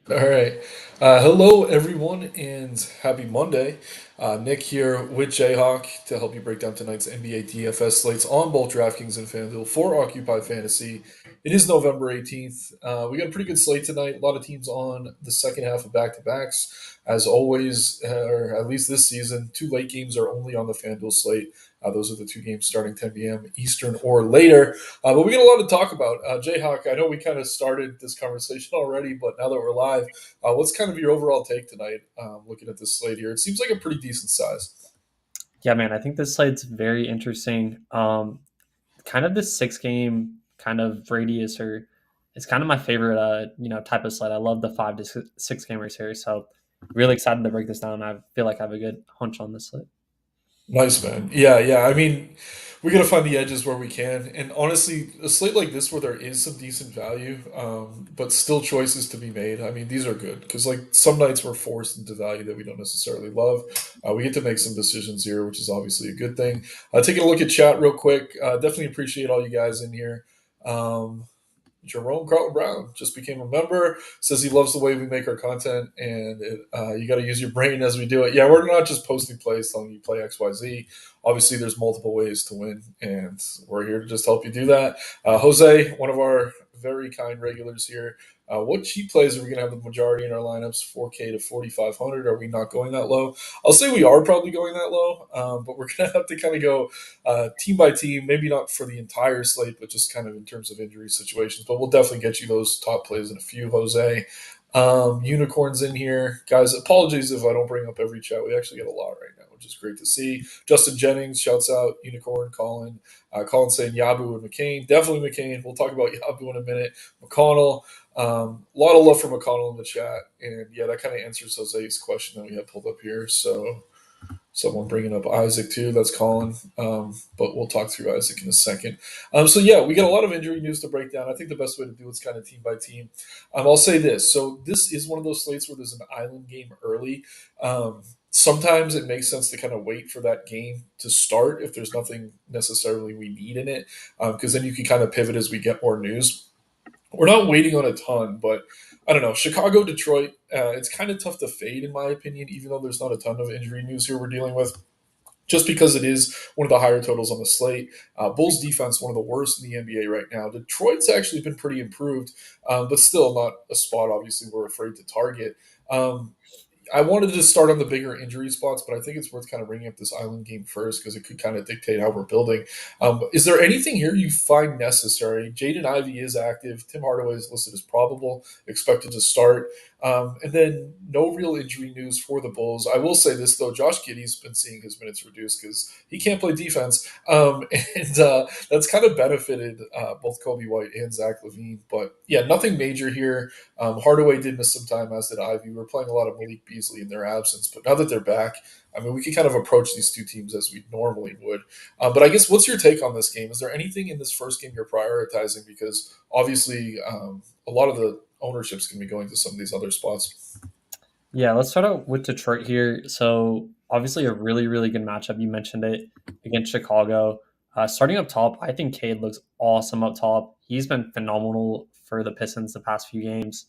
All right. Hello, everyone, and happy Monday. Nick here with Jayhawk to help you break down tonight's NBA DFS slates on both DraftKings and FanDuel for Occupy Fantasy. It is November 18th. We got a pretty good slate tonight. A lot of teams on the second half of back to backs. As always, or at least this season, two late games are only on the FanDuel slate. Those are the two games starting 10 p.m. Eastern or later. But we got a lot to talk about. Jayhawk, I know we kind of started this conversation already, but now that we're live, what's kind of your overall take tonight, looking at this slate here? It seems like a pretty decent size. Yeah, man, I think this site's very interesting. Kind of this six game kind of radius, or it's kind of my favorite, type of slide. I love the 5 to 6 gamers here, so really excited to break this down. I feel like I have a good hunch on this slate. Nice, man. Yeah, yeah. I mean, we got to find the edges where we can. And honestly, a slate like this where there is some decent value, but still choices to be made. I mean, these are good because, like, some nights we're forced into value that we don't necessarily love. We get to make some decisions here, which is obviously a good thing. Taking a look at chat real quick. Definitely appreciate all you guys in here. Um, Jerome Carlton Brown just became a member. Says he loves the way we make our content, and you got to use your brain as we do it. Yeah, we're not just posting plays telling you play X Y Z. Obviously, there's multiple ways to win, and we're here to just help you do that. Jose, one of our very kind regulars here. What cheap plays are we going to have the majority in our lineups? 4K to 4,500. Are we not going that low? I'll say we are probably going that low, but we're going to have to kind of go team by team, maybe not for the entire slate, but just kind of in terms of injury situations. But we'll definitely get you those top plays in a few, Jose. Unicorns in here. Guys, apologies if I don't bring up every chat. We actually get a lot right now, which is great to see. Justin Jennings shouts out Unicorn, Colin. Colin saying Yabu and McCain. Definitely McCain. We'll talk about Yabu in a minute. McConnell. A lot of love for McConnell in the chat. And yeah, that kind of answers Jose's question that we have pulled up here. So someone bringing up Isaac too. That's Colin, but we'll talk through Isaac in a second. So yeah, we got a lot of injury news to break down. I think the best way to do it's kind of team by team. I'll say this: so this is one of those slates where there's an island game early. Sometimes it makes sense to kind of wait for that game to start if there's nothing necessarily we need in it, because then you can kind of pivot as we get more news. We're not waiting on a ton, but I don't know. Chicago, Detroit, it's kind of tough to fade, in my opinion, even though there's not a ton of injury news here we're dealing with, just because it is one of the higher totals on the slate. Bulls defense, one of the worst in the NBA right now. Detroit's actually been pretty improved, but still not a spot, obviously, we're afraid to target. Um, I wanted to start on the bigger injury spots, but I think it's worth kind of bringing up this island game first because it could kind of dictate how we're building. Is there anything here you find necessary? Jaden Ivey is active. Tim Hardaway is listed as probable, expected to start. And then no real injury news for the Bulls. I will say this, though. Josh Giddey's been seeing his minutes reduced because he can't play defense. And that's kind of benefited both Kobe White and Zach LaVine. But yeah, nothing major here. Hardaway did miss some time, as did Ivy. We were playing a lot of Malik Beasley in their absence, but now that they're back, I mean, we can kind of approach these two teams as we normally would. But I guess, what's your take on this game? Is there anything in this first game you're prioritizing? Because obviously, a lot of the ownership's going to be going to some of these other spots. Yeah, let's start out with Detroit here. So obviously a really, really good matchup. You mentioned it against Chicago. Starting up top, I think Cade looks awesome up top. He's been phenomenal for the Pistons the past few games.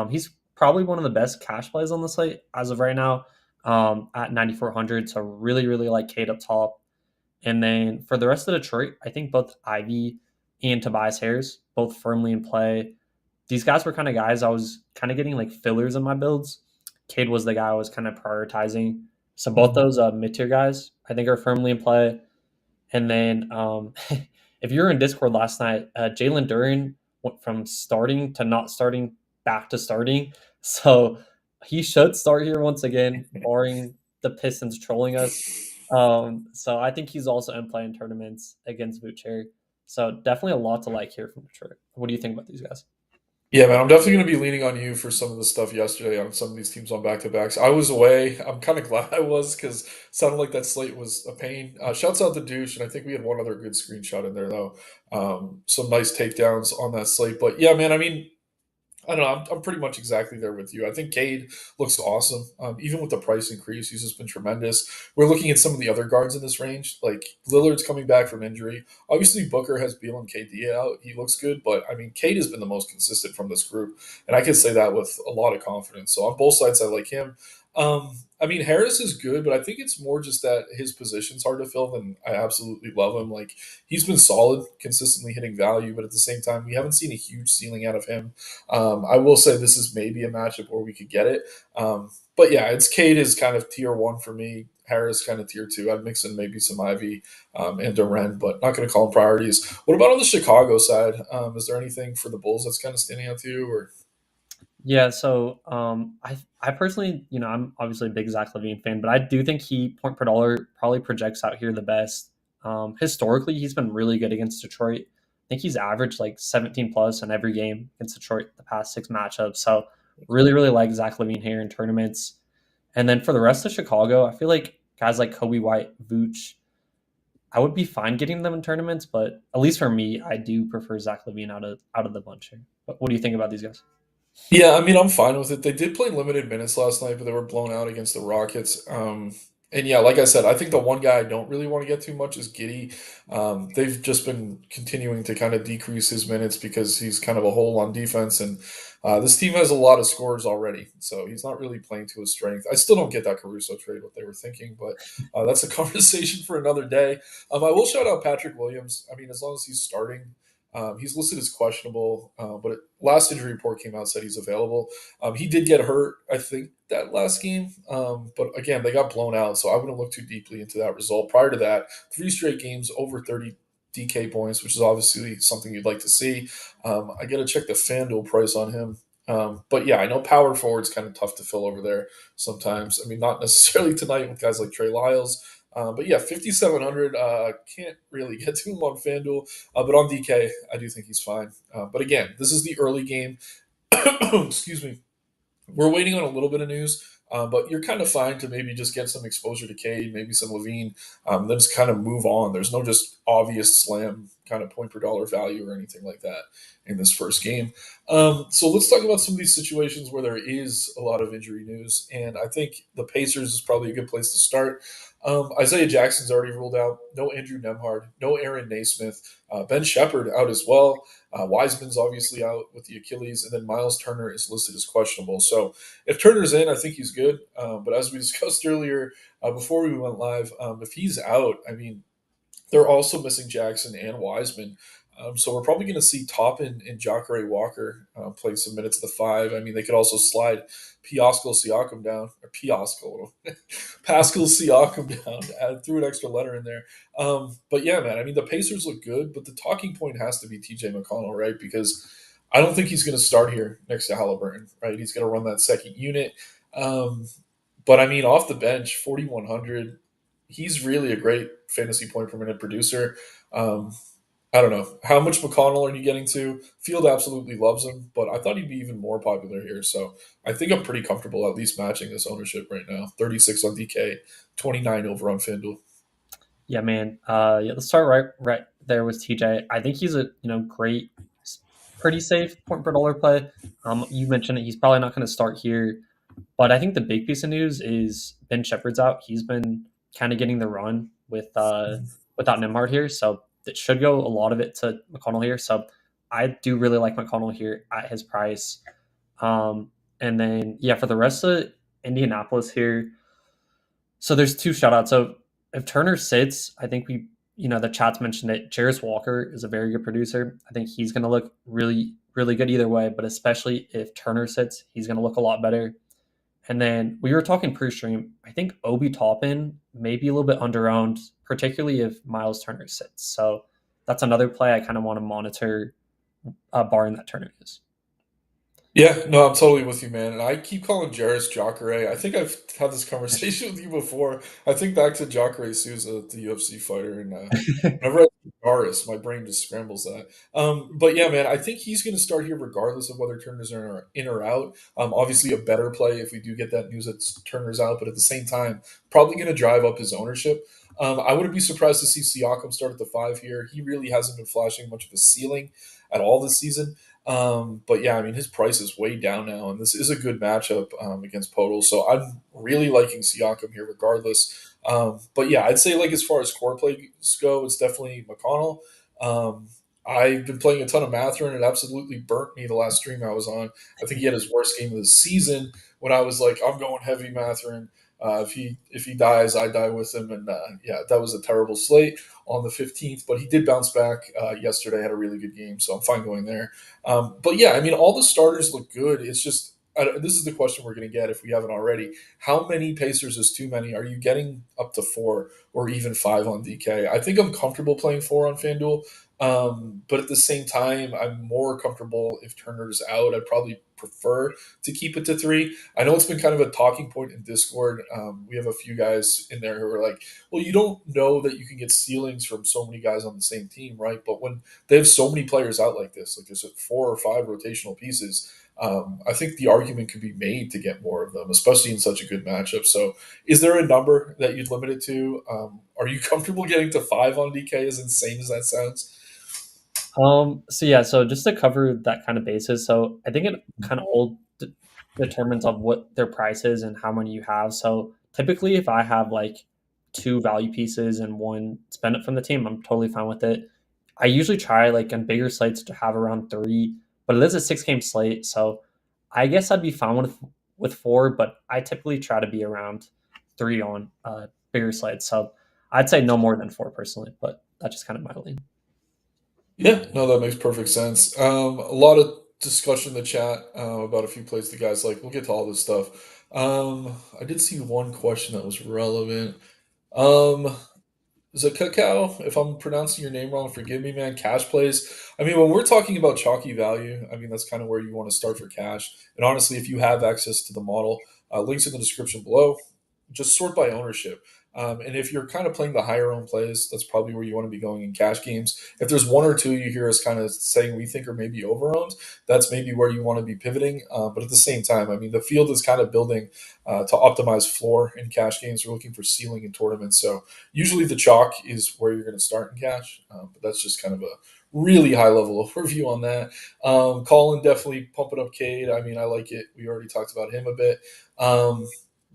He's probably one of the best cash plays on the slate as of right now, at 9,400. So really, really like Cade up top. And then for the rest of Detroit, I think both Ivy and Tobias Harris both firmly in play. These guys were kind of guys I was kind of getting like fillers in my builds. Cade was the guy I was kind of prioritizing. So both Mhm. those mid tier guys I think are firmly in play. And then if you were in Discord last night, Jalen Duren went from starting to not starting back to starting. So he should start here once again, barring the Pistons trolling us. So I think he's also in play in tournaments against Vucevic. So definitely a lot to like here from Detroit. What do you think about these guys? Yeah, man, I'm definitely going to be leaning on you for some of the stuff yesterday on some of these teams on back to backs. I was away. I'm kind of glad I was because sounded like that slate was a pain. Shouts out to Douche, and I think we had one other good screenshot in there though. Some nice takedowns on that slate, but yeah, man. I mean, I don't know. I'm pretty much exactly there with you. I think Cade looks awesome. Even with the price increase, he's just been tremendous. We're looking at some of the other guards in this range. Like Lillard's coming back from injury. Obviously, Booker has Beal and KD out. He looks good, but I mean, Cade has been the most consistent from this group, and I can say that with a lot of confidence. So on both sides, I like him. I mean, Harris is good, but I think it's more just that his position's hard to fill. Than I absolutely love him. Like he's been solid, consistently hitting value, but at the same time, we haven't seen a huge ceiling out of him. I will say this is maybe a matchup where we could get it. But yeah, it's Cade is kind of tier one for me. Harris kind of tier two. I'd mix in maybe some Ivy and Duren, but not going to call them priorities. What about on the Chicago side? Is there anything for the Bulls that's kind of standing out to you? Or Yeah, so I personally, I'm obviously a big Zach Levine fan, but I do think he point per dollar probably projects out here the best. Historically, he's been really good against Detroit. I think he's averaged like 17 plus in every game against Detroit the past six matchups. So really, really like Zach Levine here in tournaments. And then for the rest of Chicago, I feel like guys like Kobe White, Vooch, I would be fine getting them in tournaments, but at least for me, I do prefer Zach Levine out of the bunch here. But what do you think about these guys? yeah, I mean, I'm fine with it. They did play limited minutes last night, but they were blown out against the Rockets. And yeah, like I said, I think the one guy I don't really want to get too much is Giddy. They've just been continuing to kind of decrease his minutes because he's kind of a hole on defense, and this team has a lot of scorers already, so he's not really playing to his strength. I still don't get that Caruso trade, what they were thinking, but that's a conversation for another day. I will shout out Patrick Williams. I mean, as long as he's starting. He's listed as questionable, but last injury report came out said he's available. He did get hurt, I think, that last game, but again, they got blown out, so I wouldn't look too deeply into that result. Prior to that, 3 straight games over 30 DK points, which is obviously something you'd like to see. I got to check the FanDuel price on him. But yeah, I know power forward's kind of tough to fill over there sometimes. I mean, not necessarily tonight with guys like Trey Lyles. But yeah, 5,700. Can't really get to him on FanDuel. But on DK, I do think he's fine. But again, this is the early game. Excuse me. We're waiting on a little bit of news, but you're kind of fine to maybe just get some exposure to Cade, maybe some Levine, then just kind of move on. There's no just obvious slam kind of point per dollar value or anything like that in this first game. So let's talk about some of these situations where there is a lot of injury news, and I think the Pacers is probably a good place to start. Isaiah Jackson's already ruled out. No Andrew Nemhard. No Aaron Naismith. Ben Shepard out as well. Wiseman's obviously out with the Achilles, and then Miles Turner is listed as questionable. So if Turner's in, I think he's good. But as we discussed earlier before we went live, if he's out, I mean, they're also missing Jackson and Wiseman. So we're probably going to see Toppin and Jacare Walker play some minutes at the five. I mean, they could also slide Piasco Siakam down, or Piasco, Pascal Siakam down, threw an extra letter in there. But yeah, man, I mean, the Pacers look good, but the talking point has to be TJ McConnell, right? Because I don't think he's going to start here next to Halliburton, right? He's going to run that second unit. Um, but I mean, off the bench, 4,100, he's really a great fantasy point per minute producer. Um, I don't know. How much McConnell are you getting to? Field absolutely loves him, but I thought he'd be even more popular here. So I think I'm pretty comfortable at least matching this ownership right now. 36 on DK, 29 over on FanDuel. Yeah, man. Yeah, let's start right there with TJ. I think he's a great, pretty safe point per dollar play. You mentioned it. He's probably not going to start here, but I think the big piece of news is Ben Shepherd's out. He's been kind of getting the run without Nemhard here, so it should go a lot of it to McConnell here. So I do really like McConnell here at his price. And then yeah, for the rest of Indianapolis here, so there's two shoutouts. So if Turner sits, I think the chat's mentioned it. Jarris Walker is a very good producer. I think he's going to look really, really good either way, but especially if Turner sits, he's going to look a lot better. And then we were talking pre-stream. I think Obi Toppin may be a little bit underowned, particularly if Miles Turner sits. So that's another play I kind of want to monitor, barring that Turner is. Yeah, no, I'm totally with you, man. And I keep calling Jarris Jacare. I think I've had this conversation with you before. I think back to Jacare Souza, the UFC fighter, and whenever I see Jarris, my brain just scrambles that. But yeah, man, I think he's going to start here regardless of whether Turner's in or out. Obviously, a better play if we do get that news that Turner's out, but at the same time, probably going to drive up his ownership. I wouldn't be surprised to see Siakam start at the five here. He really hasn't been flashing much of a ceiling at all this season. But yeah, I mean, his price is way down now, and this is a good matchup against Podol. So I'm really liking Siakam here, regardless. But yeah, I'd say like as far as core plays go, it's definitely McConnell. Um, I've been playing a ton of Matherin. It absolutely burnt me the last stream I was on. I think he had his worst game of the season when I was like, I'm going heavy Matherin. If he dies, I die with him, and yeah, that was a terrible slate on the 15th. But he did bounce back yesterday. Had a really good game, so I'm fine going there. But yeah, I mean, all the starters look good. It's just this is the question we're going to get if we haven't already. How many Pacers is too many? Are you getting up to four or even five on DK? I think I'm comfortable playing four on FanDuel, but at the same time, I'm more comfortable if Turner's out. I'd probably prefer to keep it to three. I know it's been kind of a talking point in Discord. We have a few guys in there who are like, well, you don't know that you can get ceilings from so many guys on the same team, right? But when they have so many players out like there's four or five rotational pieces. I think the argument could be made to get more of them, especially in such a good matchup. So, is there a number that you'd limit it to? Are you comfortable getting to five on DK? As insane as that sounds. So yeah, so just to cover that kind of basis, so I think it kind of all determines on what their price is and how many you have. So typically, if I have like two value pieces and one spend it from the team, I'm totally fine with it. I usually try like on bigger slates to have around three, but it is a 6 game slate, so I guess I'd be fine with four, but I typically try to be around three on bigger slates. So I'd say no more than four personally, but that's just kind of my lean. Yeah, no, that makes perfect sense. A lot of discussion in the chat about a few plays the guys like. We'll get to all this stuff. I did see one question that was relevant. Um, Is it Cacao? If I'm pronouncing your name wrong, forgive me, man. Cash plays. I mean, when we're talking about chalky value, I mean that's kind of where you want to start for cash. And honestly, if you have access to the model, links in the description below. Just sort by ownership. And if you're kind of playing the higher owned plays, that's probably where you want to be going in cash games. If there's one or two you hear us kind of saying we think are maybe over owned, that's maybe where you want to be pivoting. But at the same time, I mean, the field is kind of building to optimize floor in cash games. We're looking for ceiling in tournaments. So usually the chalk is where you're going to start in cash, but that's just kind of a really high level overview on that. Colin definitely pumping up Cade. I mean, I like it. We already talked about him a bit.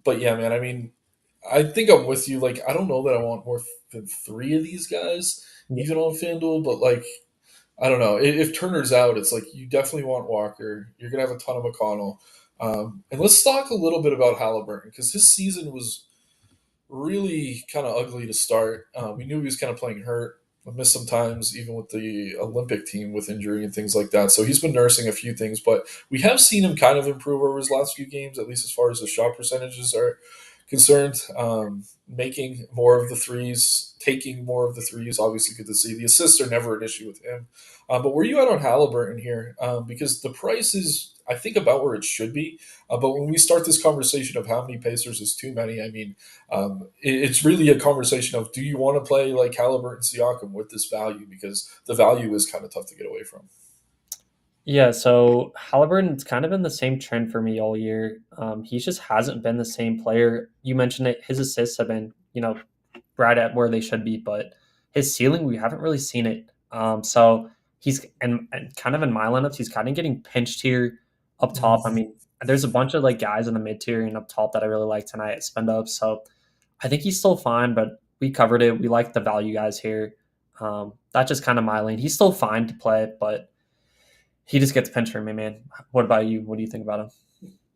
But yeah, man, I mean, I think I'm with you. Like, I don't know that I want more than three of these guys, Yeah. even on FanDuel, but like, I don't know. If Turner's out, it's like you definitely want Walker. You're going to have a ton of McConnell. And let's talk a little bit about Halliburton because his season was really kind of ugly to start. We knew he was kind of playing hurt. I missed some times, even with the Olympic team with injury and things like that. So he's been nursing a few things, but we have seen him kind of improve over his last few games, at least as far as the shot percentages are concerned. Making more of the threes, taking more of the threes, obviously good to see. The assists are never an issue with him. But where are you at on Halliburton here? Because the price is, I think, about where it should be. But when we start this conversation of how many Pacers is too many, I mean, it's really a conversation of do you want to play like Halliburton Siakam with this value because the value is kind of tough to get away from. Yeah, so Halliburton's kind of been the same trend for me all year. He just hasn't been the same player. You mentioned it; his assists have been, right at where they should be, but his ceiling, we haven't really seen it. So he's and kind of in my lineups, he's kind of getting pinched here up top. I Mm. mean, there's a bunch of like guys in the mid tier and up top that I really like tonight at spend up. So I think he's still fine, but we covered it. We like the value guys here. That's just kind of my lane. He's still fine to play, but he just gets pinched for me, man. What about you? What do you think about him?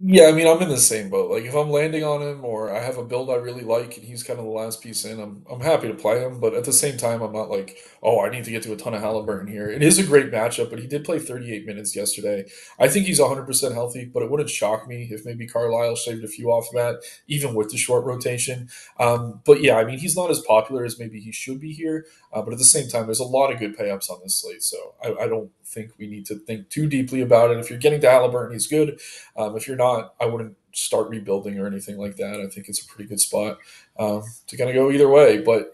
Yeah, I mean, I'm in the same boat. Like, if I'm landing on him or I have a build I really like and he's kind of the last piece in, I'm happy to play him. But at the same time, I'm not like, oh, I need to get to a ton of Halliburton here. It is a great matchup, but he did play 38 minutes yesterday. I think he's 100% healthy, but it wouldn't shock me if maybe Carlisle shaved a few off of that, even with the short rotation. But yeah, I mean, he's not as popular as maybe he should be here. But at the same time, there's a lot of good payups on this slate. So I don't think we need to think too deeply about it. If you're getting to Halliburton, he's good. If you're not, I wouldn't start rebuilding or anything like that. I think it's a pretty good spot to kind of go either way. But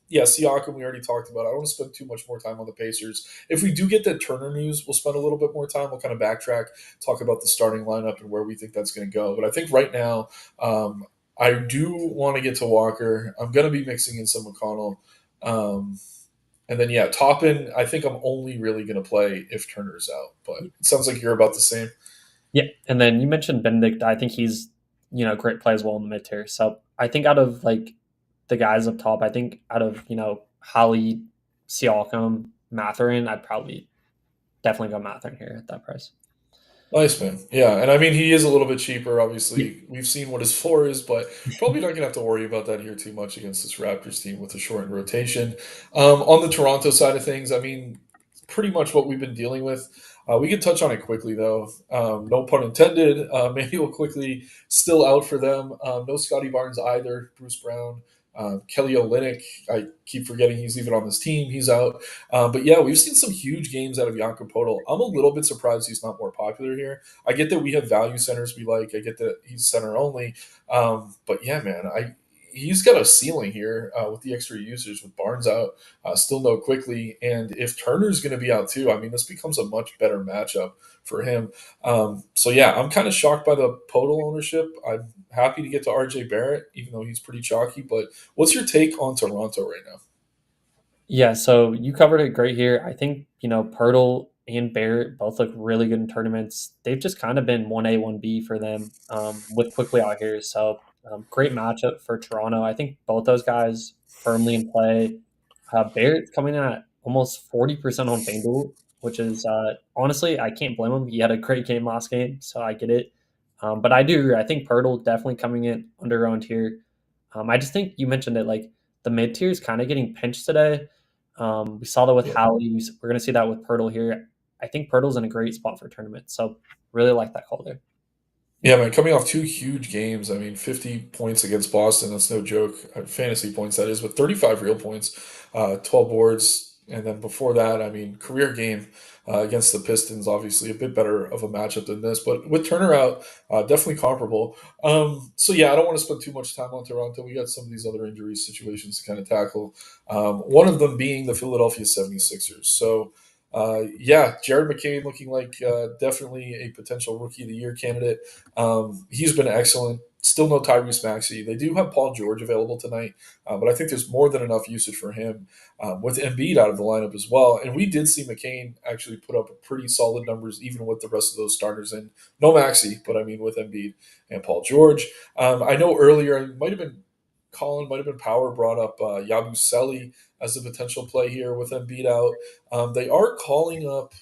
yeah, Siakam, we already talked about. I don't want to spend too much more time on the Pacers. If we do get that Turner news, we'll spend a little bit more time. We'll kind of backtrack, talk about the starting lineup and where we think that's going to go. But I think right now, I do want to get to Walker. I'm going to be mixing in some McConnell. Um, And then yeah, Toppin, I think I'm only really going to play if Turner's out. But it sounds like you're about the same. Yeah, and then you mentioned Benedict. I think he's great play as well in the mid tier. So I think out of like the guys up top, I think out of Holly, Siakam, Matherin, I'd probably definitely go Matherin here at that price. Nice, man. Yeah, and I mean he is a little bit cheaper. Yeah, Obviously, we've seen what his floor is, but probably not gonna have to worry about that here too much against this Raptors team with a shortened rotation. On the Toronto side of things, I mean, pretty much what we've been dealing with. We can touch on it quickly though. No pun intended. Manuel quickly still out for them. No Scotty Barnes either. Bruce Brown. Kelly Olynyk, I keep forgetting he's even on this team. He's out. But yeah, we've seen some huge games out of Jakob Podol. I'm a little bit surprised he's not more popular here. I get that we have value centers we like. I get that he's center only. But yeah, man, he's got a ceiling here with the extra users with Barnes out, still no quickly, and if Turner's going to be out too, I mean this becomes a much better matchup for him. So yeah, I'm kind of shocked by the Podol ownership. I'm happy to get to RJ Barrett, even though he's pretty chalky. But what's your take on Toronto right now? yeah. So you covered it great here. I think Pirtle and Barrett both look really good in tournaments. They've just kind of been 1A 1B for them with quickly out here. So great matchup for Toronto. I think both those guys firmly in play. Barrett's coming in at almost 40% on FanDuel, which is honestly, I can't blame him. He had a great game last game, so I get it. But I do agree. I think Pirtle definitely coming in under owned here. I just think you mentioned it, like the mid tier is kind of getting pinched today. We saw that with Yeah. Howie. We're going to see that with Pirtle here. I think Pirtle's in a great spot for tournament, so really like that call there. Yeah, man, coming off two huge games. I mean, 50 points against Boston, that's no joke. Fantasy points, that is, but 35 real points, 12 boards. And then before that, I mean, career game against the Pistons, obviously a bit better of a matchup than this. But with Turner out, definitely comparable. So, yeah, I don't want to spend too much time on Toronto. We got some of these other injury situations to kind of tackle. One of them being the Philadelphia 76ers. So, yeah, Jared McCain looking like definitely a potential Rookie of the Year candidate. He's been excellent. Still no Tyrese Maxey. They do have Paul George available tonight, but I think there's more than enough usage for him with Embiid out of the lineup as well. And we did see McCain actually put up pretty solid numbers even with the rest of those starters in. No Maxey, but I mean with Embiid and Paul George. I know earlier it might have been Colin, might have been Power brought up Yabusele as a potential play here with Embiid out. They are calling up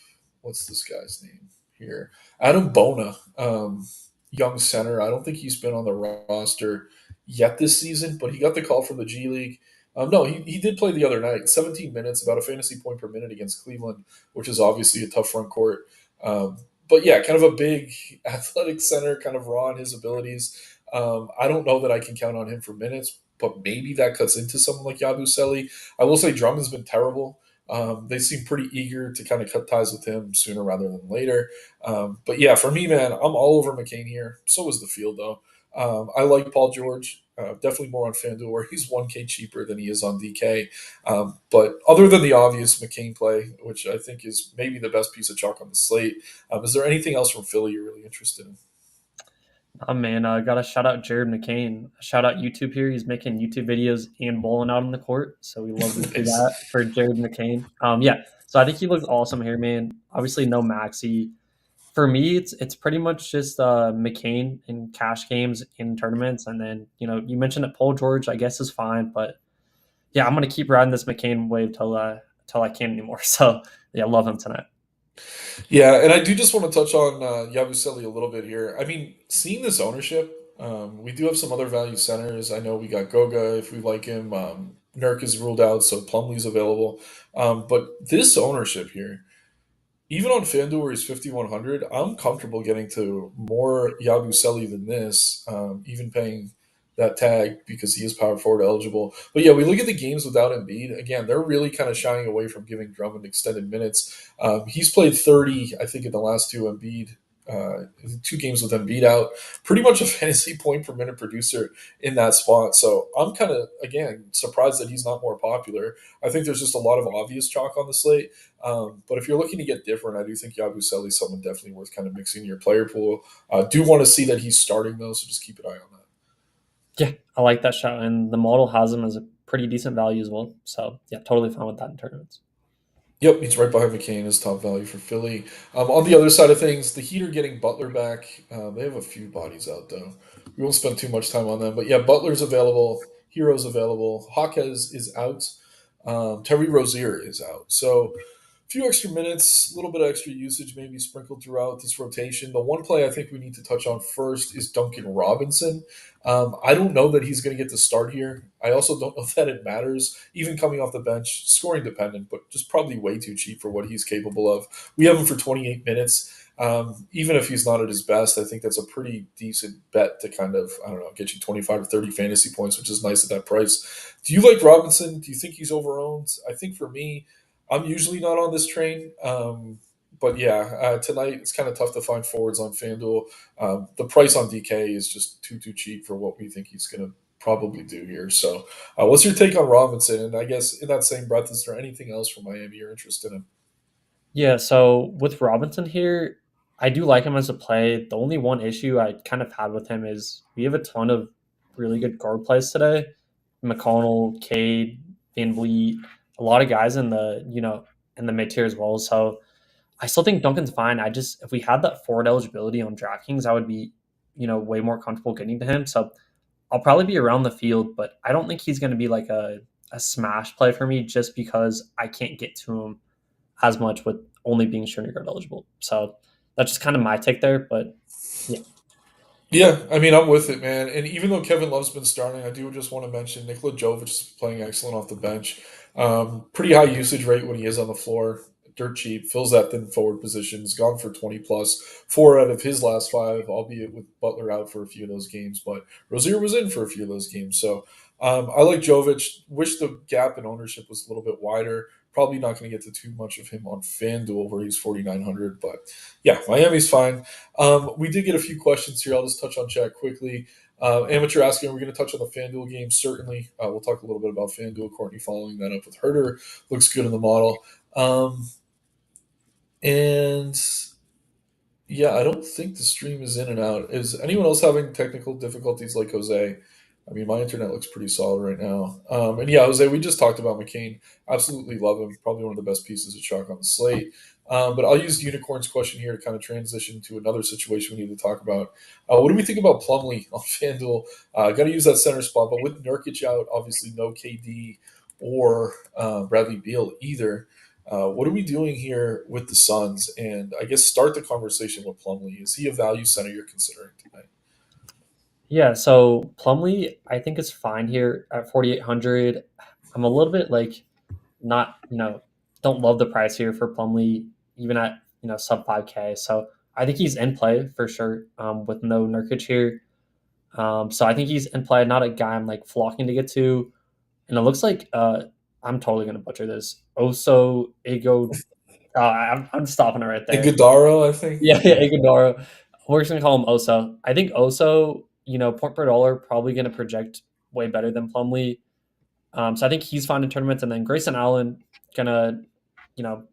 what's this guy's name here? Adam Bona, young center. I don't think he's been on the roster yet this season, but he got the call from the G League. No, he did play the other night, 17 minutes, about a fantasy point per minute against Cleveland, which is obviously a tough front court. But yeah, kind of a big athletic center, kind of raw in his abilities. I don't know that I can count on him for minutes, but maybe that cuts into someone like Yabusele. I will say Drummond's been terrible. They seem pretty eager to kind of cut ties with him sooner rather than later. But yeah, for me, man, I'm all over McCain here. So is the field, though. I like Paul George. Definitely more on FanDuel, where he's 1K cheaper than he is on DK. But other than the obvious McCain play, which I think is maybe the best piece of chalk on the slate, is there anything else from Philly you're really interested in? Oh man, got to shout out Jared McCain. Shout out YouTube here. He's making YouTube videos and bowling out on the court, so we love to see Nice. that for Jared McCain. Yeah, so I think he looks awesome here, man. Obviously, no Maxi. For me, it's pretty much just McCain in cash games in tournaments, and then you mentioned that Paul George, I guess, is fine, but yeah, I'm gonna keep riding this McCain wave till I can't anymore. So yeah, love him tonight. Yeah, and I do just want to touch on Yabusele a little bit here. I mean, seeing this ownership, we do have some other value centers. I know we got Goga if we like him. Nurk is ruled out, so Plumlee's available. But this ownership here, even on FanDuel where he's 5,100, I'm comfortable getting to more Yabusele than this, even paying that tag because he is power forward eligible. But yeah, we look at the games without Embiid. Again, they're really kind of shying away from giving Drummond extended minutes. He's played 30, I think, in the last two Embiid. 2 games with Embiid out, pretty much a fantasy point per minute producer in that spot. So I'm kind of again surprised that he's not more popular. I think there's just a lot of obvious chalk on the slate. But if you're looking to get different, I do think Yabusele is someone definitely worth kind of mixing your player pool. Do want to see that he's starting though, so just keep an eye on that. Yeah, I like that shot, and the model has him as a pretty decent value as well. So yeah, totally fine with that in tournaments. Yep, he's right behind McCain as top value for Philly. On the other side of things, the Heat are getting Butler back. They have a few bodies out though. We won't spend too much time on them, but yeah, Butler's available. Hero's available. Hawkes is out. Terry Rozier is out. So a few extra minutes, a little bit of extra usage maybe sprinkled throughout this rotation. The one play I think we need to touch on first is Duncan Robinson. I don't know that he's going to get the start here. I also don't know that it matters, even coming off the bench, scoring dependent, but just probably way too cheap for what he's capable of. We have him for 28 minutes. Even if he's not at his best, I think that's a pretty decent bet to kind of, I don't know, get you 25 or 30 fantasy points, which is nice at that price. Do you like Robinson? Do you think he's overowned? I think for me, I'm usually not on this train. But yeah, tonight it's kind of tough to find forwards on FanDuel. The price on DK is just too cheap for what we think he's going to probably do here. So, what's your take on Robinson? And I guess in that same breath, is there anything else from Miami you're interested in? Yeah, so with Robinson here, I do like him as a play. The only one issue I kind of had with him is we have a ton of really good guard plays today. McConnell, Cade, Van Vliet, a lot of guys in the in the mid tier as well. So I still think Duncan's fine. I just if we had that forward eligibility on DraftKings, I would be way more comfortable getting to him. So I'll probably be around the field, but I don't think he's going to be like a smash play for me just because I can't get to him as much with only being shooting guard eligible. So that's just kind of my take there. But yeah, Yeah, I mean, I'm with it, man. And even though Kevin Love's been starting, I do just want to mention Nikola Jovic is playing excellent off the bench. Pretty high usage rate when he is on the floor. Dirt cheap, fills that thin forward position. He's gone for 20 plus, 4 out of his last 5, albeit with Butler out for a few of those games. But Rozier was in for a few of those games. So I like Jovic. Wish the gap in ownership was a little bit wider. Probably not going to get to too much of him on FanDuel where he's 4,900. But yeah, Miami's fine. We did get a few questions here. I'll just touch on chat quickly. Amateur asking, we're going to touch on the FanDuel game, certainly. We'll talk a little bit about FanDuel. Courtney following that up with Herder. Looks good in the model. And yeah, I don't think the stream is in and out. Is anyone else having technical difficulties like Jose? I mean, my internet looks pretty solid right now. And yeah, Jose, we just talked about McCain. Absolutely love him. Probably one of the best pieces of chalk on the slate. But I'll use Unicorn's question here to kind of transition to another situation we need to talk about. What do we think about Plumlee on FanDuel? Got to use that center spot, but with Nurkic out, obviously no KD or Bradley Beal either. What are we doing here with the Suns? And I guess start the conversation with Plumlee. Is he a value center you're considering tonight? yeah. So Plumlee, I think is fine here at 4,800. I'm a little bit like not don't love the price here for Plumlee, even at sub 5K. So I think he's in play for sure with no Nurkic here. So I think he's in play, not a guy I'm like flocking to get to. And it looks like I'm totally gonna butcher this. Oso Ego. I'm stopping it right there. Iguodaro, I think. Yeah, yeah, Yeah. Iguodaro. We're just gonna call him Oso. I think Oso, point per dollar, probably gonna project way better than Plumlee. So I think he's fine in tournaments, and then Grayson Allen gonna,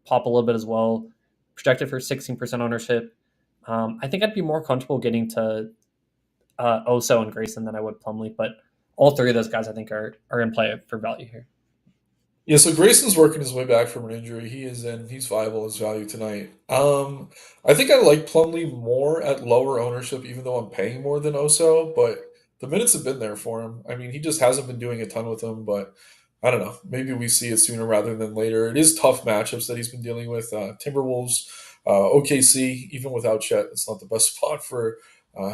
pop a little bit as well. Projected for 16% ownership. I think I'd be more comfortable getting to Oso and Grayson than I would Plumlee, but all three of those guys I think are in play for value here. Yeah, so Grayson's working his way back from an injury. He is in. He's viable as value tonight. I think I like Plumlee more at lower ownership, even though I'm paying more than Oso. But the minutes have been there for him. I mean, he just hasn't been doing a ton with them. But I don't know. Maybe we see it sooner rather than later. It is tough matchups that he's been dealing with. Timberwolves, OKC, even without Chet, it's not the best spot for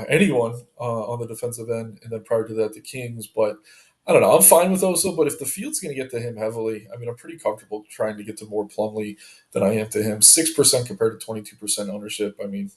anyone on the defensive end. And then prior to that, the Kings. But I don't know. I'm fine with Oso, but if the field's going to get to him heavily, I mean, I'm pretty comfortable trying to get to more Plumlee than I am to him. 6% compared to 22% ownership. I mean,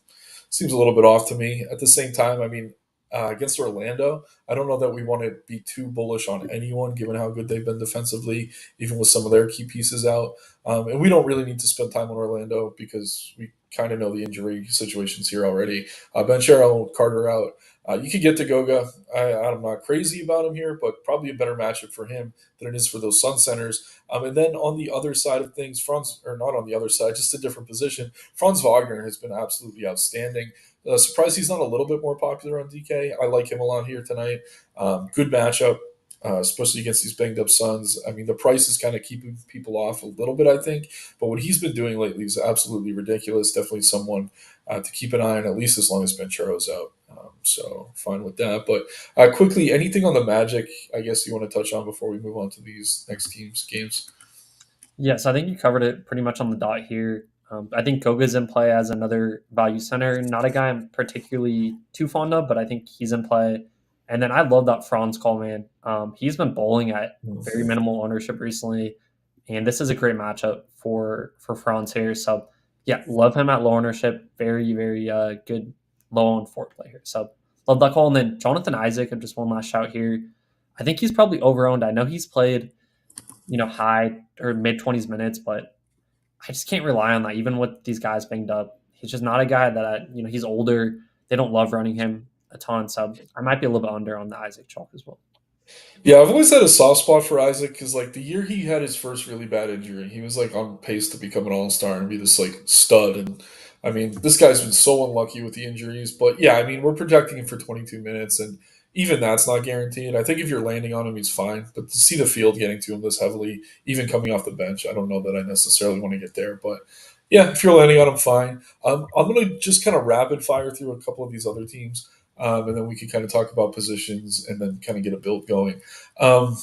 seems a little bit off to me. At the same time, I mean, against Orlando, I don't know that we want to be too bullish on anyone, given how good they've been defensively, even with some of their key pieces out. And we don't really need to spend time on Orlando because we kind of know the injury situations here already. Ben Sherrill, Carter out. You could get to Goga. I'm not crazy about him here, but probably a better matchup for him than it is for those Sun centers. And then on the other side of things, or not on the other side, just a different position, Franz Wagner has been absolutely outstanding. Surprised he's not a little bit more popular on DK. I like him a lot here tonight. Good matchup. especially against these banged up Suns. I mean, the price is kind of keeping people off a little bit, I think. But what he's been doing lately is absolutely ridiculous. Definitely someone to keep an eye on, at least as long as Benchero's out. So fine with that. But quickly, anything on the Magic? I guess you want to touch on before we move on to these next teams games. Yes, I think you covered it pretty much on the dot here. I think Goga's in play as another value center. Not a guy I'm particularly too fond of, but I think he's in play. And then I love that Franz call, man. He's been bowling at very minimal ownership recently, and this is a great matchup for Franz here. So yeah, love him at low ownership. Very very good low on fourth play here. So love that call. And then Jonathan Isaac, just one last shout here. I think he's probably overowned. I know he's played high or mid 20s minutes, but I just can't rely on that. Even with these guys banged up, he's just not a guy that he's older. They don't love running him a ton, so I might be a little bit under on the Isaac chalk as well. Yeah, I've always had a soft spot for Isaac because, like, the year he had his first really bad injury, he was like on pace to become an all star and be this like stud. And I mean, this guy's been so unlucky with the injuries. But yeah, I mean, we're projecting him for 22 minutes, and even that's not guaranteed. I think if you're landing on him, he's fine. But to see the field getting to him this heavily, even coming off the bench, I don't know that I necessarily want to get there. But yeah, if you're landing on him, fine. I'm gonna just kind of rapid fire through a couple of these other teams. And then we can kind of talk about positions and then kind of get a build going. Um,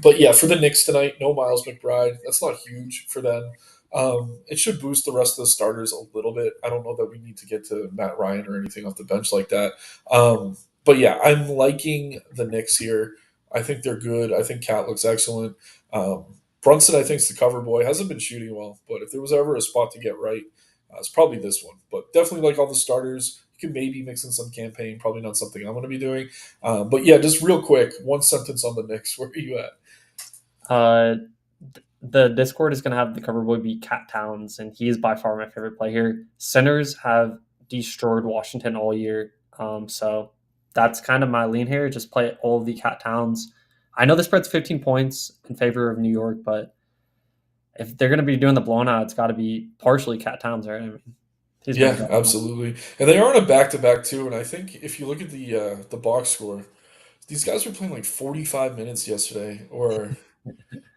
but yeah, for the Knicks tonight, no Miles McBride. That's not huge for them. It should boost the rest of the starters a little bit. I don't know that we need to get to Matt Ryan or anything off the bench like that. But yeah, I'm liking the Knicks here. I think they're good. I think Cat looks excellent. Brunson, I think, is the cover boy. Hasn't been shooting well, but if there was ever a spot to get right, it's probably this one. But definitely like all the starters. You can maybe mix in some campaign. Probably not something I'm going to be doing. But yeah, just real quick, one sentence on the Knicks. Where are you at? Uh, the Discord is going to have the cover boy be Cat Towns, and he is by far my favorite play here. Centers have destroyed Washington all year, so that's kind of my lean here. Just play all of the Cat Towns. I know the spread's 15 points in favor of New York, but if they're going to be doing the blown out, it's got to be partially Cat Towns, right? I mean, he's been Yeah, incredible. absolutely. And they are on a back to back too. And I think if you look at the box score, these guys were playing like 45 minutes yesterday, or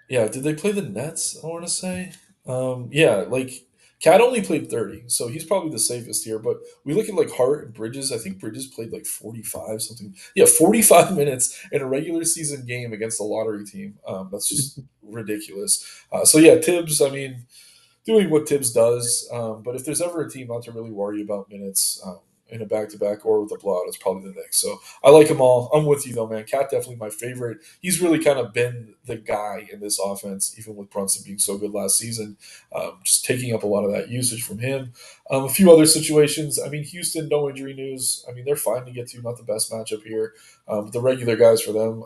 yeah, did they play the Nets? I want to say. Yeah, like Cat only played 30, so he's probably the safest here. But we look at like Hart and Bridges. I think Bridges played like 45 something. Yeah, 45 minutes in a regular season game against a lottery team. That's just ridiculous. So yeah, Tibbs. I mean, doing what Tibbs does. But if there's ever a team not to really worry about minutes in a back to back or with a blowout, it's probably the Knicks. So I like them all. I'm with you though, man. Cat definitely my favorite. He's really kind of been the guy in this offense, even with Brunson being so good last season. Just taking up a lot of that usage from him. A few other situations. I mean, Houston, no injury news. I mean, they're fine to get to. Not the best matchup here. The regular guys for them.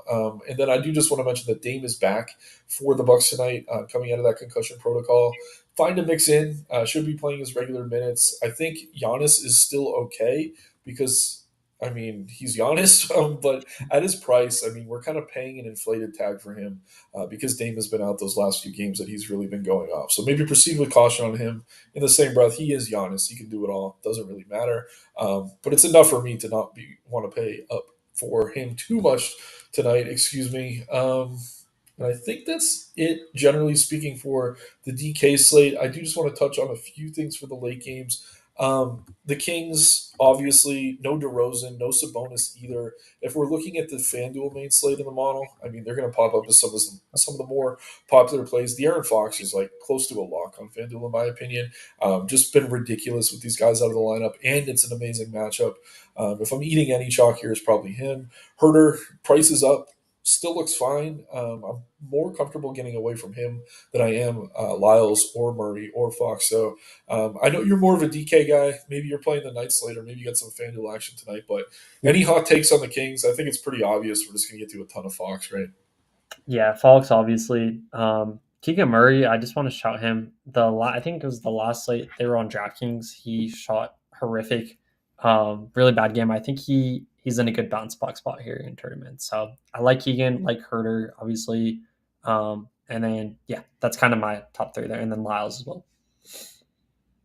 And then I do just want to mention that Dame is back for the Bucks tonight, coming out of that concussion protocol. Find a mix in. Should be playing his regular minutes. I think Giannis is still okay because I mean he's Giannis, but at his price, I mean we're kind of paying an inflated tag for him because Dame has been out those last few games that he's really been going off. So maybe proceed with caution on him. In the same breath, he is Giannis. He can do it all. Doesn't really matter. But it's enough for me to not be want to pay up for him too much tonight. Excuse me. And I think that's it, generally speaking, for the DK slate. I do just want to touch on a few things for the late games. The Kings, obviously, no DeRozan, no Sabonis either. If we're looking at the FanDuel main slate in the model, I mean, they're going to pop up as some of the more popular plays. The Aaron Fox is like close to a lock on FanDuel, in my opinion. Just been ridiculous with these guys out of the lineup, and it's an amazing matchup. If I'm eating any chalk here, it's probably him. Herder, price is up, still looks fine. I'm more comfortable getting away from him than I am Lyles or Murray or Fox. So I know you're more of a DK guy. Maybe you're playing the night slate, or maybe you got some FanDuel action tonight. But any hot takes on the Kings? I think it's pretty obvious. We're just going to get through a ton of Fox, right? Yeah, Fox obviously. Keegan Murray, I just want to shout him. I think it was the last slate they were on DraftKings. He shot horrific, really bad game. I think he's in a good bounce back spot here in tournaments. So I like Keegan, like Herder, obviously, and then yeah, that's kind of my top three there, and then Lyles as well.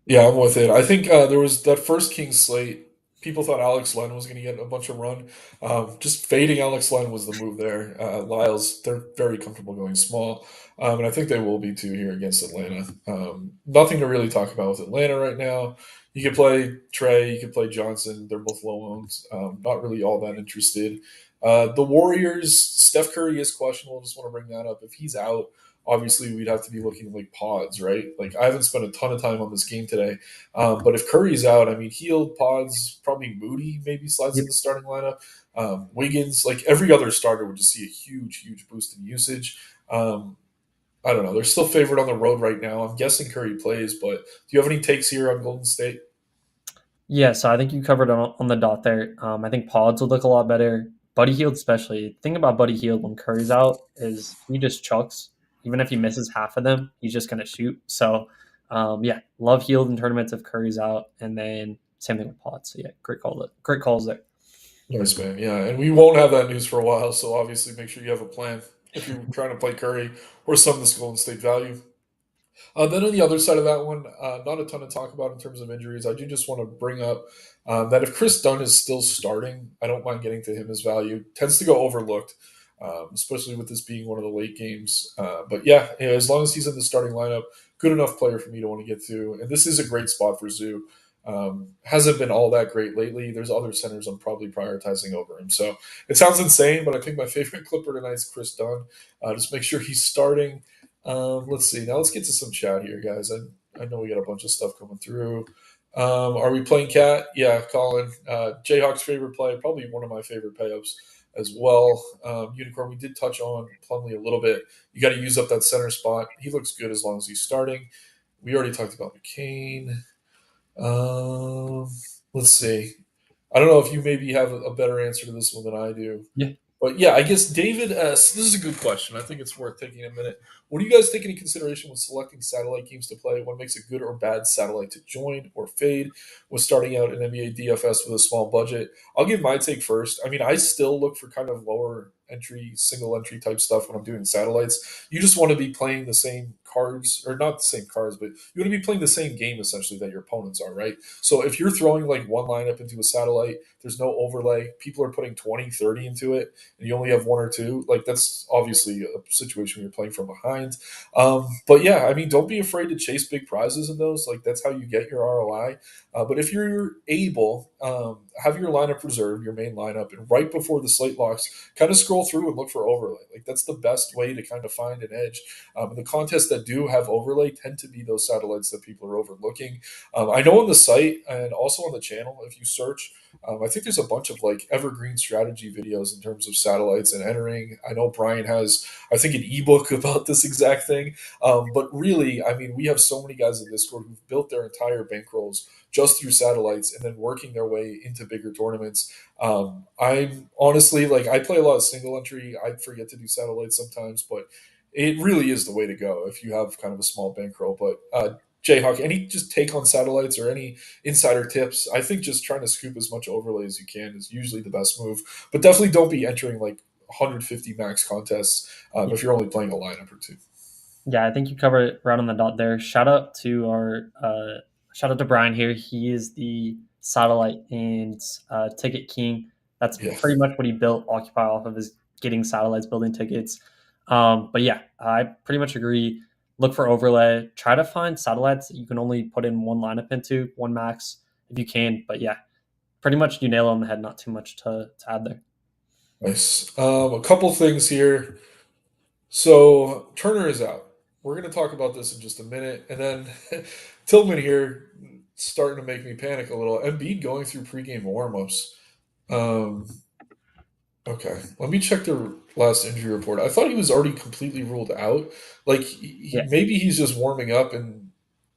Yeah, I'm with it. I think there was that first Kings slate. People thought Alex Len was going to get a bunch of run. Just fading Alex Len was the move there. Lyles, they're very comfortable going small, and I think they will be too here against Atlanta. Nothing to really talk about with Atlanta right now. You could play Trey, you could play Johnson. They're both low owned. Not really all that interested. The Warriors, Steph Curry is questionable. Just want to bring that up. If he's out, obviously we'd have to be looking like pods, right? Like I haven't spent a ton of time on this game today, but if Curry's out, I mean, Heald, Pods, probably Moody maybe slides in Yep. the starting lineup. Wiggins, like every other starter would just see a huge, huge boost in usage. Um, I don't know. They're still favored on the road right now. I'm guessing Curry plays, but do you have any takes here on Golden State? Yeah, so I think you covered on the dot there. I think Pods would look a lot better. Buddy Hield, especially. The thing about Buddy Hield when Curry's out is he just chucks. Even if he misses half of them, he's just going to shoot. So, yeah, love Hield in tournaments if Curry's out. And then same thing with Pods. So, yeah, great call. Great calls there. Nice, man. Yeah, and we won't have that news for a while, so obviously make sure you have a plan if you're trying to play Curry or some of this Golden State value. Then on the other side of that one, not a ton to talk about in terms of injuries. I do just want to bring up that if Chris Dunn is still starting, I don't mind getting to him as value. Tends to go overlooked, especially with this being one of the late games. But yeah, as long as he's in the starting lineup, good enough player for me to want to get to. And this is a great spot for Zoo. Hasn't been all that great lately. There's other centers I'm probably prioritizing over him. So it sounds insane, but I think my favorite Clipper tonight is Chris Dunn. Just make sure he's starting. Let's see. Now let's get to some chat here, guys. I know we got a bunch of stuff coming through. Are we playing cat? Yeah, Colin. Jayhawk's favorite play, probably one of my favorite payups as well. Unicorn, we did touch on Plumlee a little bit. You got to use up that center spot. He looks good as long as he's starting. We already talked about McCain. Um, let's see. I don't know if you maybe have a better answer to this one than I do. Yeah. But yeah, I guess David S. This is a good question. I think it's worth taking a minute. What do you guys take into consideration when selecting satellite games to play? What makes a good or bad satellite to join or fade when starting out in NBA DFS with a small budget? I'll give my take first. I mean, I still look for kind of lower entry, single entry type stuff when I'm doing satellites. You just want to be playing the same cards, or not the same cards, but you want to be playing the same game essentially that your opponents are, right? So if you're throwing like one lineup into a satellite, there's no overlay, people are putting 20, 30 into it, and you only have one or two, like that's obviously a situation where you're playing from behind. But yeah, I mean, don't be afraid to chase big prizes in those. Like that's how you get your ROI. But if you're able, have your lineup reserved, your main lineup, and right before the slate locks, kind of scroll through and look for overlay. Like that's the best way to kind of find an edge. The contests that do have overlay tend to be those satellites that people are overlooking. I know on the site and also on the channel, if you search, I think there's a bunch of like evergreen strategy videos in terms of satellites and entering. I know Brian has, I think, an ebook about this exact thing. But really, I mean, we have so many guys in Discord who've built their entire bankrolls just through satellites and then working their way into bigger tournaments. I'm honestly like, I play a lot of single entry. I forget to do satellites sometimes, but it really is the way to go if you have kind of a small bankroll. But Jayhawk, any just take on satellites or any insider tips? I think just trying to scoop as much overlay as you can is usually the best move. But definitely don't be entering like 150 max contests if you're only playing a lineup or two. Yeah, I think you covered it right on the dot there. Shout out to Brian here. He is the satellite and ticket king. That's Yeah, pretty much what he built Occupy off of, is getting satellites, building tickets. But yeah, I pretty much agree. Look for overlay. Try to find satellites that you can only put in one lineup into, one max if you can. But yeah, pretty much you nail it on the head. Not too much to add there. nice. A couple things here. So Turner is out. We're going to talk about this in just a minute, and then Tillman here starting to make me panic a little. Embiid going through pregame warmups. Um, okay, let me check the last injury report. I thought he was already completely ruled out. Like Yeah. maybe he's just warming up, and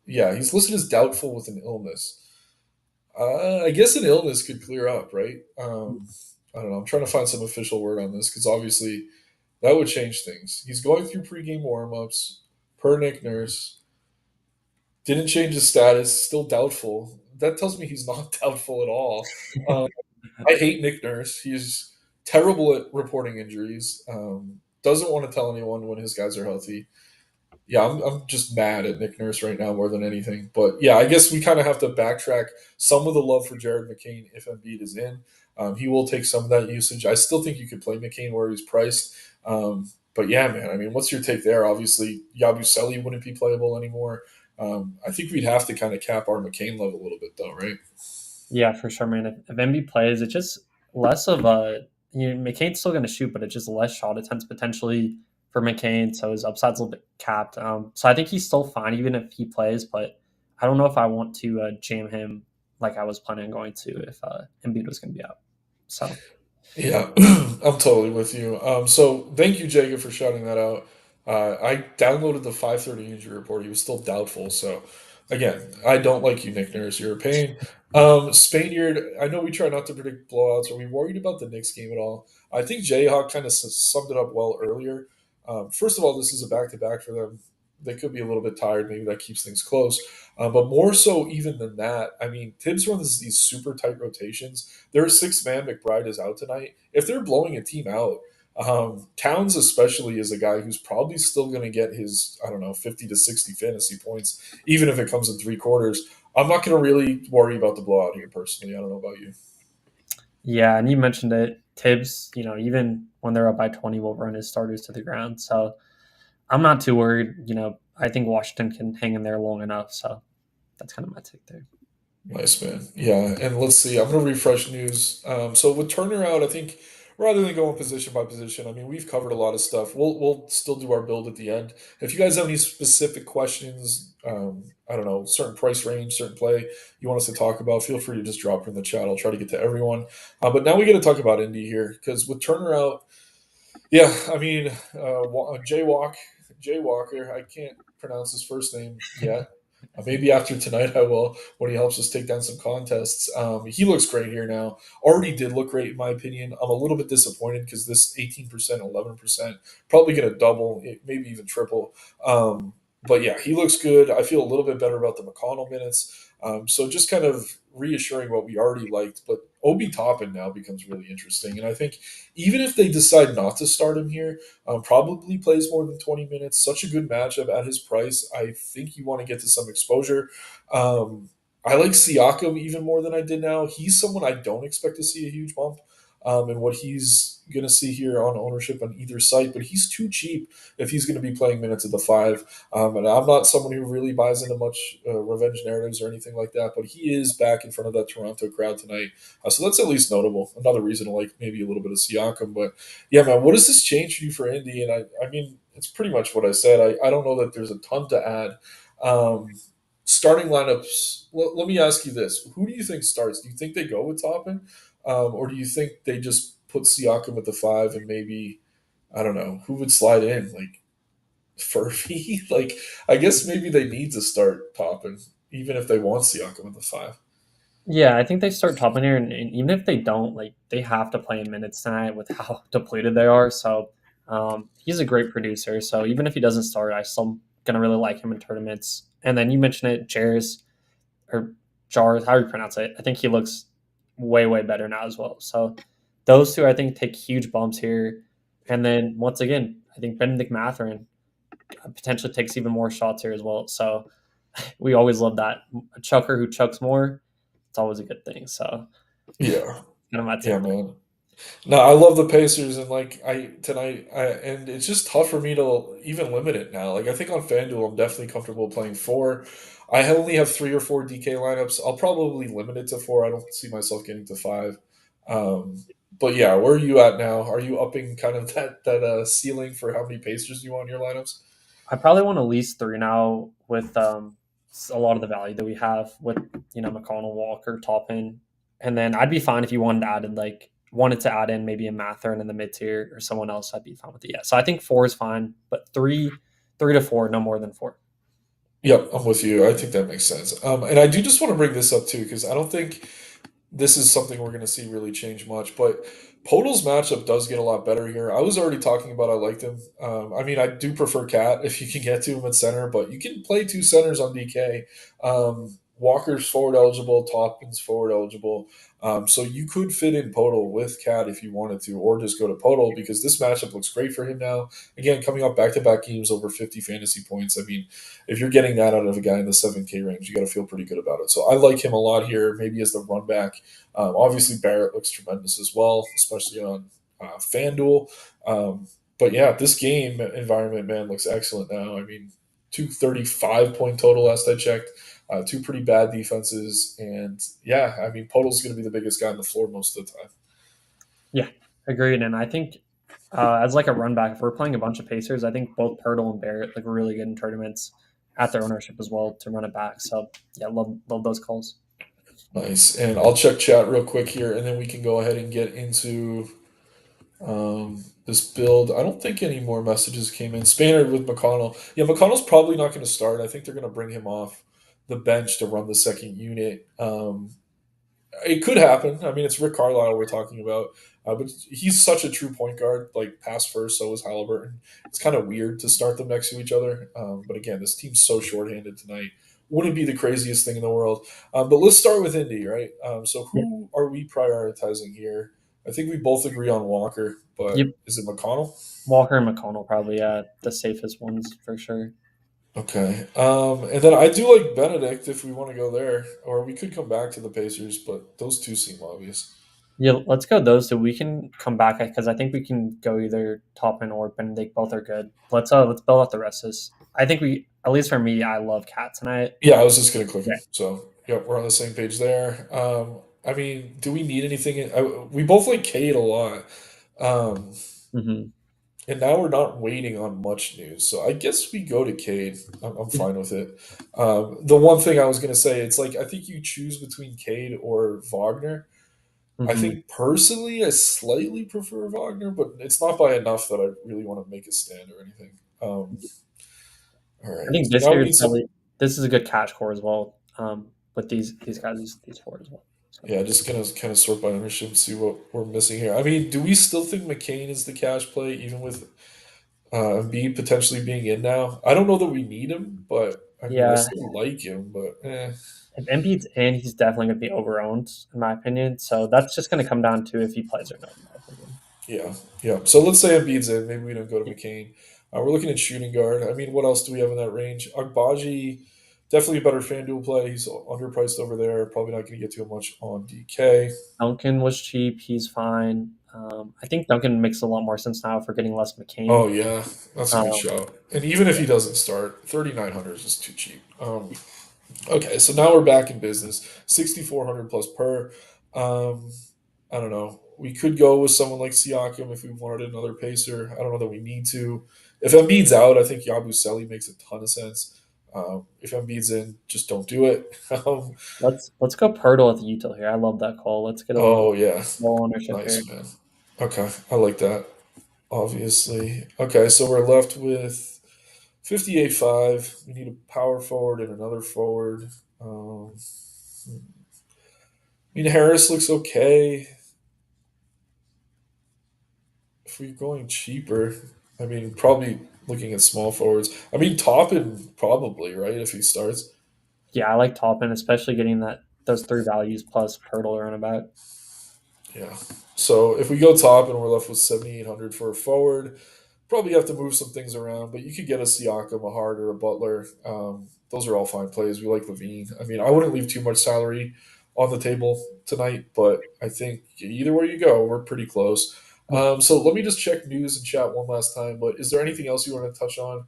yeah, he's listed as doubtful with an illness. I guess an illness could clear up, right? I don't know. I'm trying to find some official word on this because obviously that would change things. He's going through pregame warmups per Nick Nurse. Didn't change his status. Still doubtful. That tells me he's not doubtful at all. Um, I hate Nick Nurse. He's terrible at reporting injuries. Doesn't want to tell anyone when his guys are healthy. yeah, I'm just mad at Nick Nurse right now more than anything. But yeah, I guess we kind of have to backtrack some of the love for Jared McCain if Embiid is in. He will take some of that usage. I still think you could play McCain where he's priced. But yeah, man, I mean, what's your take there? Obviously, Yabusele wouldn't be playable anymore. I think we'd have to kind of cap our McCain level a little bit, though, right? Yeah, for sure, man. If Embiid plays, it's just less of a McCain's still going to shoot, but it's just less shot attempts potentially for McCain, so his upside's a little bit capped. So I think he's still fine even if he plays, but I don't know if I want to jam him like I was planning on going to if Embiid was going to be out. So Yeah, I'm totally with you. So thank you, Jacob, for shouting that out. I downloaded the 5:30 injury report. He was still doubtful. So again, I don't like you, Nick Nurse. You're a pain. Spaniard, I know we try not to predict blowouts. Are we worried about the Knicks game at all? I think Jayhawk kind of summed it up well earlier. First of all, this is a back-to-back for them. They could be a little bit tired. Maybe that keeps things close. But more so even than that, I mean, Tibbs runs these super tight rotations. Their sixth man, McBride, is out tonight. If they're blowing a team out, Towns especially is a guy who's probably still going to get his, I don't know, 50 to 60 fantasy points, even if it comes in three quarters. I'm not going to really worry about the blowout here personally. I don't know about you. yeah, and you mentioned it, Tibbs. Even when they're up by 20, will run his starters to the ground. So I'm not too worried. I think Washington can hang in there long enough. So that's kind of my take there. Nice, man. Yeah, and let's see. I'm going to refresh news. So with Turner out, I think rather than going position by position, I mean we've covered a lot of stuff. We'll still do our build at the end. If you guys have any specific questions, I don't know, certain price range, certain play you want us to talk about, feel free to just drop it in the chat. I'll try to get to everyone. But now we got to talk about Indy here because with Turner out, yeah, I mean Jay Walker. I can't pronounce his first name yet. Maybe after tonight I will when he helps us take down some contests. He looks great here now. Already did look great in my opinion. I'm a little bit disappointed because this 18%, 11%, probably going to double, maybe even triple. But yeah, he looks good. I feel a little bit better about the McConnell minutes. So just kind of reassuring what we already liked. But Obi Toppin now becomes really interesting. And I think even if they decide not to start him here, probably plays more than 20 minutes. Such a good matchup at his price. I think you want to get to some exposure. I like Siakam even more than I did now. He's someone I don't expect to see a huge bump in what he's going to see here on ownership on either site, but he's too cheap if he's going to be playing minutes at the five. And I'm not someone who really buys into much revenge narratives or anything like that, but he is back in front of that Toronto crowd tonight. So that's at least notable. Another reason to like maybe a little bit of Siakam. But yeah, man, what does this change for you for Indy? And I mean, it's pretty much what I said. I don't know that there's a ton to add. Starting lineups, let me ask you this. Who do you think starts? Do you think they go with Toppin? Or do you think they just put Siakam at the five and maybe, I don't know, who would slide in? Like Furby? Like, I guess maybe they need to start Toppin, even if they want Siakam at the five. Yeah, I think they start topping here, and even if they don't, like they have to play in minutes tonight with how depleted they are. So he's a great producer. So even if he doesn't start, I still gonna really like him in tournaments. And then you mentioned it, Jars or Jars, how do you pronounce it? I think he looks way better now as well. So those two, I think, take huge bumps here. And then once again, I think Benedict Mathurin potentially takes even more shots here as well. So we always love that. A chucker who chucks more, it's always a good thing. So Yeah. kind of my Yeah, take there. man. No, I love the Pacers, and like I tonight, and it's just tough for me to even limit it now. Like I think on FanDuel, I'm definitely comfortable playing four. I only have three or four DK lineups. I'll probably limit it to four. I don't see myself getting to five. Um, but yeah, where are you at now? Are you upping kind of that ceiling for how many Pacers you want in your lineups? I probably want at least three now with a lot of the value that we have with McConnell, Walker, Toppin, and then I'd be fine if you wanted to add in maybe a Matherin in the mid tier or someone else. I'd be fine with it. Yeah, so I think four is fine, but three to four, no more than four. Yep, I'm with you. I think that makes sense. And I do just want to bring this up too because I don't think this is something we're going to see really change much. But Podol's matchup does get a lot better here. I was already talking about I liked him. I mean, I do prefer Cat if you can get to him at center, but you can play two centers on DK. Walker's forward eligible, Toppin's forward eligible. So you could fit in Podol with Cat if you wanted to, or just go to Podol because this matchup looks great for him now. Again, coming off back-to-back games over 50 fantasy points. I mean, if you're getting that out of a guy in the 7K range, you got to feel pretty good about it. So I like him a lot here, maybe as the run back. Obviously, Barrett looks tremendous as well, especially on FanDuel. But yeah, this game environment, man, looks excellent now. I mean, 235-point total last I checked. Two pretty bad defenses, and yeah, I mean, Podol's going to be the biggest guy on the floor most of the time. Yeah, agreed. And I think as like a run back, if we're playing a bunch of Pacers, I think both Pirtle and Barrett look really good in tournaments at their ownership as well to run it back. So yeah, love those calls. Nice. And I'll check chat real quick here, and then we can go ahead and get into this build. I don't think any more messages came in. Spanner with McConnell. Yeah, McConnell's probably not going to start. I think they're going to bring him off the bench to run the second unit. It could happen. I mean, it's Rick Carlisle we're talking about, but he's such a true point guard. Like pass first, so is Halliburton. It's kind of weird to start them next to each other. But again, this team's so shorthanded tonight. Wouldn't be the craziest thing in the world. But let's start with Indy, right? So Yeah. who are we prioritizing here? I think we both agree on Walker, but Yep. is it McConnell? Walker and McConnell probably the safest ones for sure. Okay. And then I do like Benedict if we want to go there, or we could come back to the Pacers, but those two seem obvious. Yeah, let's go those two. We can come back because I think we can go either Toppin or Benedict. Both are good. Let's build out the rest of this. I think we at least for me, I love Cat tonight. Yeah, I was just gonna click Yeah. him. So yeah, we're on the same page there. I mean, do we need anything? We both like Cade a lot, um, hmm and now we're not waiting on much news. So I guess we go to Cade. I'm fine with it. The one thing I was gonna say, it's like I think you choose between Cade or Wagner. I hmm think personally, I slightly prefer Wagner, but it's not by enough that I really want to make a stand or anything. All I right, think so this now year we is need some. probably this is a good catch core as well. With these guys, these four as well. So Yeah, just gonna kind of sort by ownership and see what we're missing here. I mean, do we still think McCain is the cash play, even with Embiid potentially being in now? I don't know that we need him, but I mean, I yeah, still like him. But if Embiid's in, he's definitely going to be overowned in my opinion. So that's just going to come down to if he plays or not, in my opinion. yeah, yeah. So let's say Embiid's in. Maybe we don't go to McCain. We're looking at shooting guard. I mean, what else do we have in that range? Agbaji, definitely a better FanDuel play. He's underpriced over there. Probably not going to get too much on DK. Duncan was cheap. He's fine. I think Duncan makes a lot more sense now for getting less Oh McCain. yeah, that's a good Um, shout. And even if he doesn't start, 3,900 is just too cheap. Okay, so now we're back in business. 6,400 plus per. Um, I don't know. We could go with someone like Siakam if we wanted another pacer. I don't know that we need to. If Embiid's out, I think Yabusele makes a ton of sense. If Embiid's in, just don't do it. let's go Pirtle at the util here. I love that call. Let's get a little Oh yeah, ball ownership here. nice man. Okay, I like that. Obviously. Okay, so we're left with 58.5. We need a power forward and another forward. I mean, Harris looks okay. If we're going cheaper, I mean, probably looking at small forwards. I mean, Toppin probably, right, if he starts. Yeah, I like Toppin, especially getting those three values plus Pirtle around about. Yeah. So if we go top and we're left with 7,800 for a forward, probably have to move some things around, but you could get a Siakam, a Hart, or a Butler. Those are all fine plays. We like Levine. I mean, I wouldn't leave too much salary on the table tonight, but I think either way you go, we're pretty close. Yeah, So let me just check news and chat one last time. But is there anything else you want to touch on?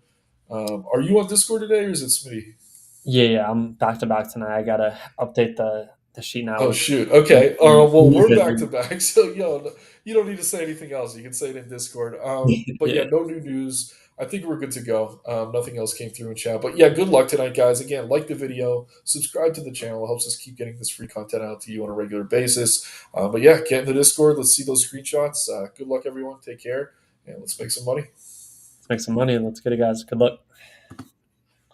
Are you on Discord today, or is it Smitty? yeah. I'm back to back tonight. I gotta update the sheet now Oh with shoot. some Okay. Well, really we're good back to news. back. So you don't need to say anything else. You can say it in Discord. But yeah, Yeah, no new news. I think we're good to go. Nothing else came through in chat. But yeah, good luck tonight, guys. Again, like the video, subscribe to the channel. It helps us keep getting this free content out to you on a regular basis. But yeah, get in the Discord. Let's see those screenshots. Good luck, everyone. Take care, and let's make some money. let's make some money and let's get it, guys. Good luck.